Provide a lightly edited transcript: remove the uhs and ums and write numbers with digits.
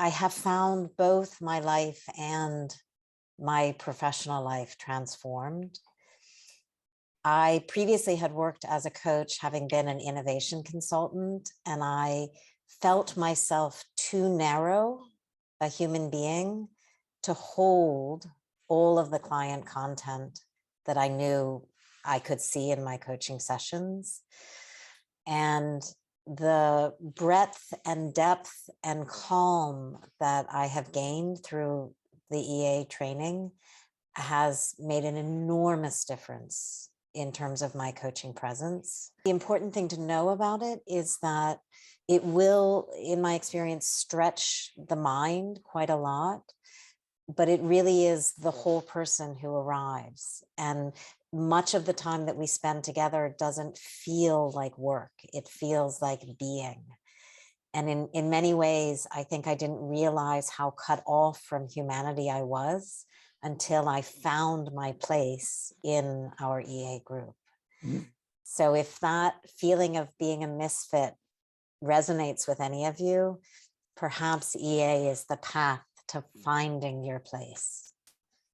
I have found both my life and my professional life transformed. I previously had worked as a coach, having been an innovation consultant, and I felt myself too narrow a human being to hold all of the client content that I knew I could see in my coaching sessions. And the breadth and depth and calm that I have gained through the EA training has made an enormous difference in terms of my coaching presence. The important thing to know about it is that it will, in my experience, stretch the mind quite a lot, but it really is the whole person who arrives. And much of the time that we spend together doesn't feel like work. It feels like being. And in many ways, I think I didn't realize how cut off from humanity I was until I found my place in our EA group. Mm. So if that feeling of being a misfit resonates with any of you, perhaps EA is the path to finding your place.